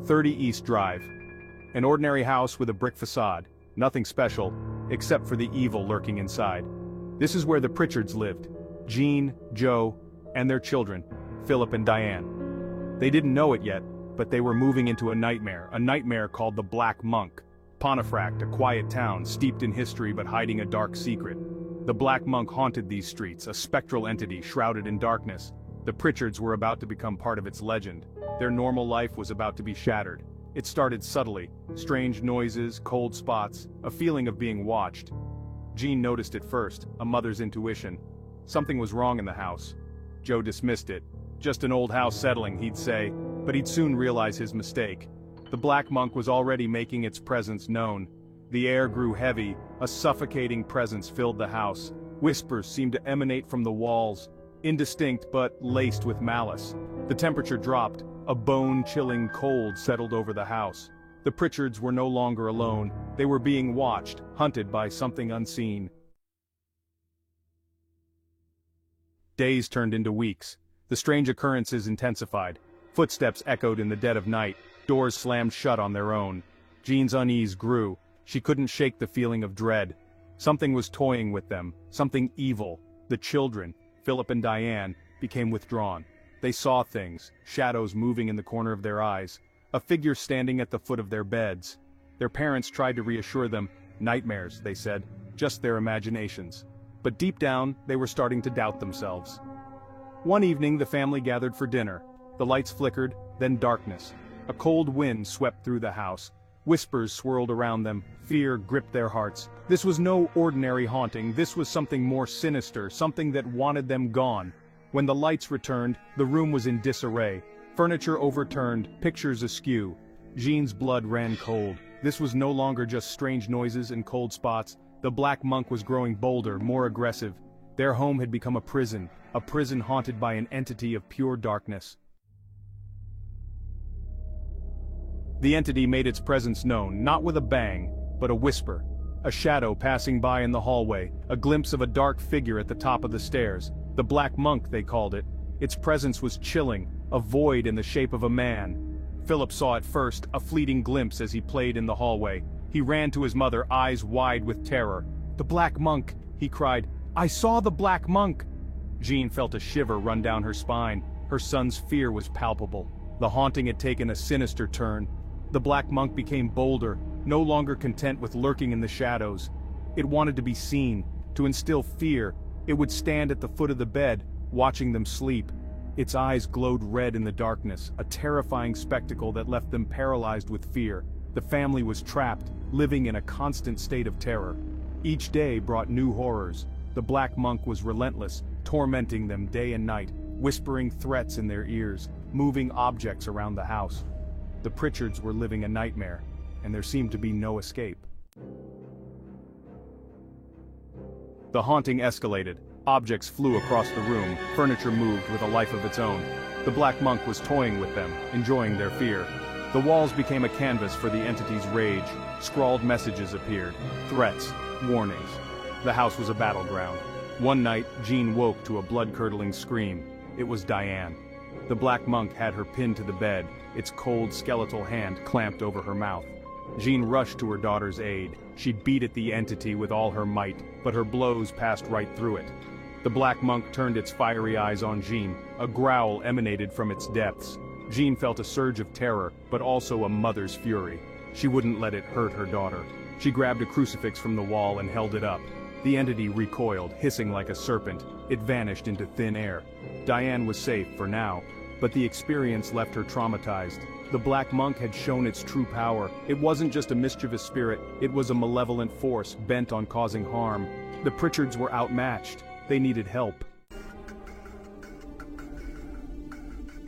30 East Drive. An ordinary house with a brick facade, nothing special, except for the evil lurking inside. This is where the Pritchards lived. Jean, Joe, and their children, Philip and Diane. They didn't know it yet, but they were moving into a nightmare called the Black Monk. Pontefract, a quiet town steeped in history but hiding a dark secret. The Black Monk haunted these streets, a spectral entity shrouded in darkness. The Pritchards were about to become part of its legend. Their normal life was about to be shattered. It started subtly, strange noises, cold spots, a feeling of being watched. Jean noticed it first, a mother's intuition. Something was wrong in the house. Joe dismissed it. Just an old house settling, he'd say, but he'd soon realize his mistake. The Black Monk was already making its presence known. The air grew heavy, a suffocating presence filled the house. Whispers seemed to emanate from the walls, indistinct but laced with malice. The temperature dropped, a bone-chilling cold settled over the house. The Pritchards were no longer alone, they were being watched, hunted by something unseen. Days turned into weeks. The strange occurrences intensified. Footsteps echoed in the dead of night, doors slammed shut on their own. Jean's unease grew. She couldn't shake the feeling of dread. Something was toying with them, something evil. The children, Philip and Diane, became withdrawn. They saw things, shadows moving in the corner of their eyes, a figure standing at the foot of their beds. Their parents tried to reassure them. Nightmares, they said, just their imaginations. But deep down, they were starting to doubt themselves. One evening the family gathered for dinner. The lights flickered, then darkness. A cold wind swept through the house. Whispers swirled around them, fear gripped their hearts. This was no ordinary haunting, this was something more sinister, something that wanted them gone. When the lights returned, the room was in disarray. Furniture overturned, pictures askew. Jean's blood ran cold. This was no longer just strange noises and cold spots. The Black Monk was growing bolder, more aggressive. Their home had become a prison haunted by an entity of pure darkness. The entity made its presence known, not with a bang, but a whisper. A shadow passing by in the hallway, a glimpse of a dark figure at the top of the stairs. The Black Monk, they called it. Its presence was chilling, a void in the shape of a man. Philip saw it first, a fleeting glimpse as he played in the hallway. He ran to his mother, eyes wide with terror. "The Black Monk!" he cried. "I saw the Black Monk!" Jean felt a shiver run down her spine. Her son's fear was palpable. The haunting had taken a sinister turn. The Black Monk became bolder, no longer content with lurking in the shadows. It wanted to be seen, to instill fear. It would stand at the foot of the bed, watching them sleep. Its eyes glowed red in the darkness, a terrifying spectacle that left them paralyzed with fear. The family was trapped, living in a constant state of terror. Each day brought new horrors. The Black Monk was relentless, tormenting them day and night, whispering threats in their ears, moving objects around the house. The Pritchards were living a nightmare, and there seemed to be no escape. The haunting escalated. Objects flew across the room, furniture moved with a life of its own. The Black Monk was toying with them, enjoying their fear. The walls became a canvas for the entity's rage. Scrawled messages appeared, threats, warnings. The house was a battleground. One night, Jean woke to a blood-curdling scream. It was Diane. The Black Monk had her pinned to the bed, its cold skeletal hand clamped over her mouth. Jean rushed to her daughter's aid. She beat at the entity with all her might, but her blows passed right through it. The Black Monk turned its fiery eyes on Jean. A growl emanated from its depths. Jean felt a surge of terror, but also a mother's fury. She wouldn't let it hurt her daughter. She grabbed a crucifix from the wall and held it up. The entity recoiled, hissing like a serpent. It vanished into thin air. Diane was safe for now, but the experience left her traumatized. The Black Monk had shown its true power. It wasn't just a mischievous spirit, it was a malevolent force bent on causing harm. The Pritchards were outmatched. They needed help.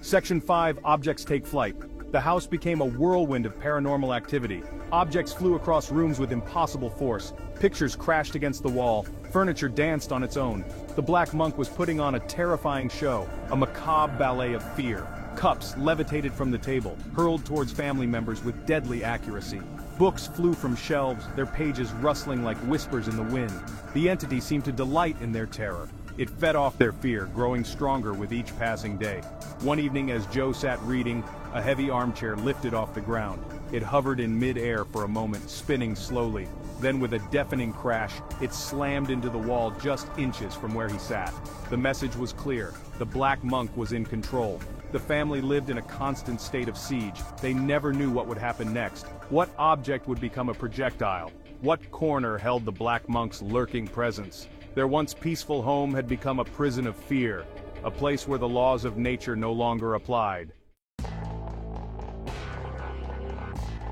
Section 5, Objects Take Flight. The house became a whirlwind of paranormal activity. Objects flew across rooms with impossible force. Pictures crashed against the wall. Furniture danced on its own. The Black Monk was putting on a terrifying show, a macabre ballet of fear. Cups levitated from the table, hurled towards family members with deadly accuracy. Books flew from shelves, their pages rustling like whispers in the wind. The entity seemed to delight in their terror. It fed off their fear, growing stronger with each passing day. One evening as Joe sat reading, a heavy armchair lifted off the ground. It hovered in mid-air for a moment, spinning slowly. Then with a deafening crash, it slammed into the wall just inches from where he sat. The message was clear. The Black Monk was in control. The family lived in a constant state of siege. They never knew what would happen next. What object would become a projectile? What corner held the Black Monk's lurking presence? Their once peaceful home had become a prison of fear, a place where the laws of nature no longer applied.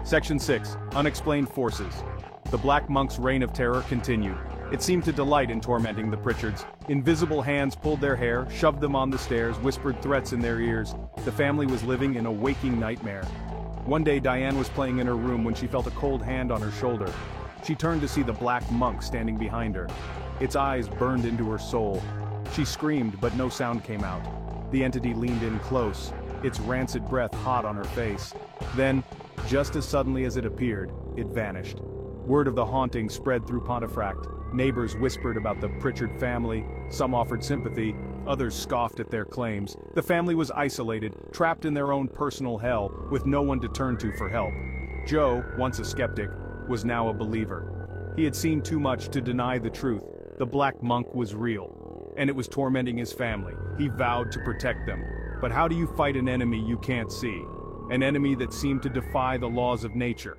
Section 6. Unexplained Forces. The Black Monk's reign of terror continued. It seemed to delight in tormenting the Pritchards. Invisible hands pulled their hair, shoved them on the stairs, whispered threats in their ears. The family was living in a waking nightmare. One day Diane was playing in her room when she felt a cold hand on her shoulder. She turned to see the Black Monk standing behind her. Its eyes burned into her soul. She screamed, but no sound came out. The entity leaned in close, its rancid breath hot on her face. Then, just as suddenly as it appeared, it vanished. Word of the haunting spread through Pontefract. Neighbors whispered about the Pritchard family, some offered sympathy, others scoffed at their claims. The family was isolated, trapped in their own personal hell, with no one to turn to for help. Joe, once a skeptic, was now a believer. He had seen too much to deny the truth. The Black Monk was real, and it was tormenting his family. He vowed to protect them. But how do you fight an enemy you can't see? An enemy that seemed to defy the laws of nature?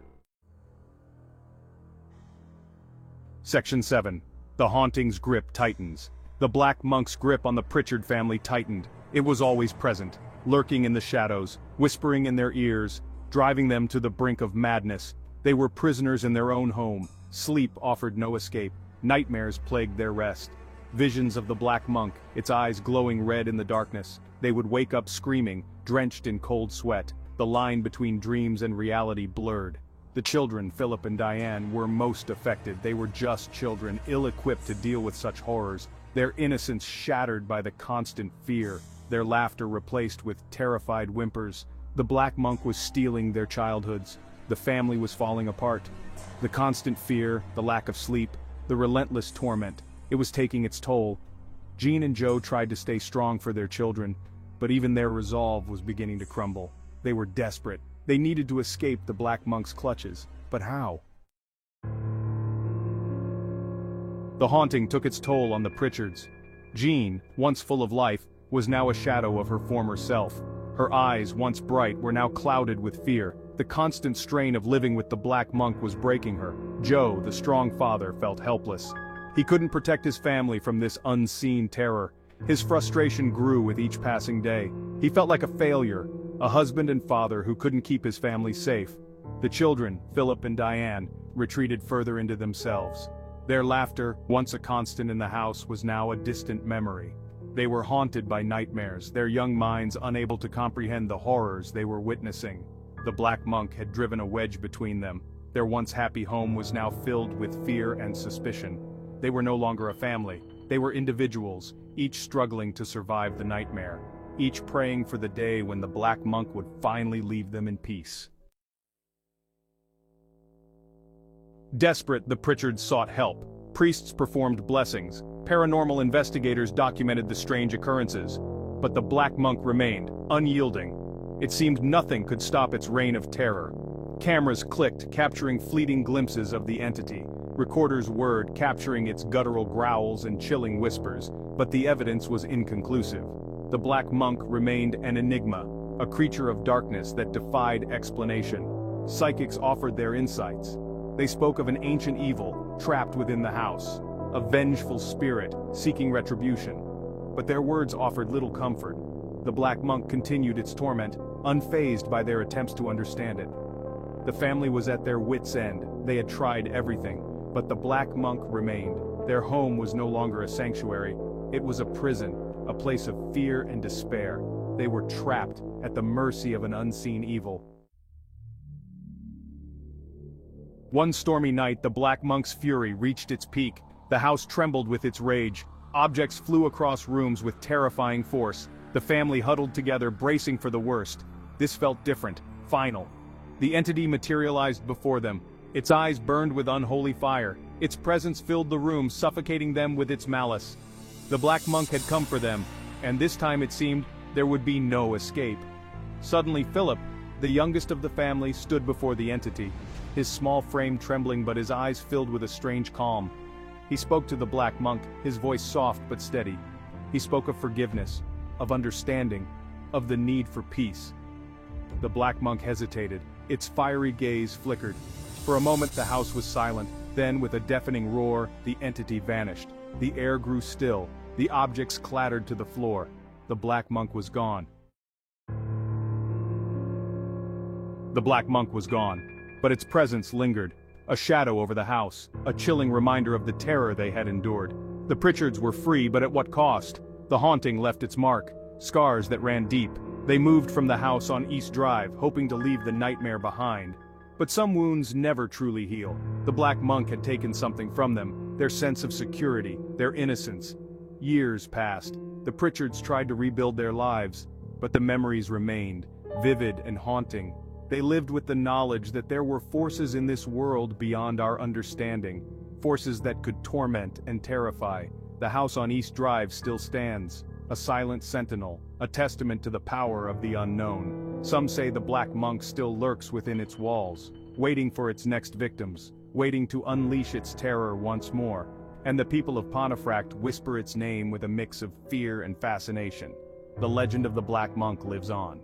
Section 7. The haunting's grip tightens. The Black Monk's grip on the Pritchard family tightened. It was always present, lurking in the shadows, whispering in their ears, driving them to the brink of madness. They were prisoners in their own home. Sleep offered no escape. Nightmares plagued their rest. Visions of the Black Monk, its eyes glowing red in the darkness. They would wake up screaming, drenched in cold sweat. The line between dreams and reality blurred. The children, Philip and Diane, were most affected. They were just children, ill-equipped to deal with such horrors. Their innocence shattered by the constant fear. Their laughter replaced with terrified whimpers. The Black Monk was stealing their childhoods. The family was falling apart. The constant fear, the lack of sleep, the relentless torment, it was taking its toll. Jean and Joe tried to stay strong for their children, but even their resolve was beginning to crumble. They were desperate. They needed to escape the Black Monk's clutches. But how? The haunting took its toll on the Pritchards. Jean, once full of life, was now a shadow of her former self. Her eyes, once bright, were now clouded with fear. The constant strain of living with the Black Monk was breaking her. Joe, the strong father, felt helpless. He couldn't protect his family from this unseen terror. His frustration grew with each passing day. He felt like a failure, a husband and father who couldn't keep his family safe. The children, Philip and Diane, retreated further into themselves. Their laughter, once a constant in the house, was now a distant memory. They were haunted by nightmares, their young minds unable to comprehend the horrors they were witnessing. The Black Monk had driven a wedge between them. Their once happy home was now filled with fear and suspicion. They were no longer a family. They were individuals, each struggling to survive the nightmare, each praying for the day when the Black Monk would finally leave them in peace. Desperate, the Pritchards sought help. Priests performed blessings. Paranormal investigators documented the strange occurrences. But the Black Monk remained, unyielding. It seemed nothing could stop its reign of terror. Cameras clicked, capturing fleeting glimpses of the entity. Recorders whirred, capturing its guttural growls and chilling whispers, but the evidence was inconclusive. The Black Monk remained an enigma, a creature of darkness that defied explanation. Psychics offered their insights. They spoke of an ancient evil, trapped within the house, a vengeful spirit, seeking retribution. But their words offered little comfort. The Black Monk continued its torment, unfazed by their attempts to understand it. The family was at their wits' end. They had tried everything, but the Black Monk remained. Their home was no longer a sanctuary. It was a prison, a place of fear and despair. They were trapped at the mercy of an unseen evil. One stormy night, the Black Monk's fury reached its peak. The house trembled with its rage. Objects flew across rooms with terrifying force. The family huddled together, bracing for the worst. This felt different, final. The entity materialized before them. Its eyes burned with unholy fire. Its presence filled the room, suffocating them with its malice. The Black Monk had come for them, and this time it seemed there would be no escape. Suddenly Philip, the youngest of the family, stood before the entity, his small frame trembling but his eyes filled with a strange calm. He spoke to the Black Monk, his voice soft but steady. He spoke of forgiveness, of understanding, of the need for peace. The Black Monk hesitated, its fiery gaze flickered. For a moment the house was silent, then with a deafening roar, the entity vanished. The air grew still, the objects clattered to the floor. The Black Monk was gone. The Black Monk was gone, but its presence lingered, a shadow over the house, a chilling reminder of the terror they had endured. The Pritchards were free, but at what cost? The haunting left its mark, scars that ran deep. They moved from the house on East Drive, hoping to leave the nightmare behind. But some wounds never truly heal. The Black Monk had taken something from them, their sense of security, their innocence. Years passed. The Pritchards tried to rebuild their lives, but the memories remained, vivid and haunting. They lived with the knowledge that there were forces in this world beyond our understanding, forces that could torment and terrify. The house on East Drive still stands, a silent sentinel, a testament to the power of the unknown. Some say the Black Monk still lurks within its walls, waiting for its next victims, waiting to unleash its terror once more. And the people of Pontefract whisper its name with a mix of fear and fascination. The legend of the Black Monk lives on.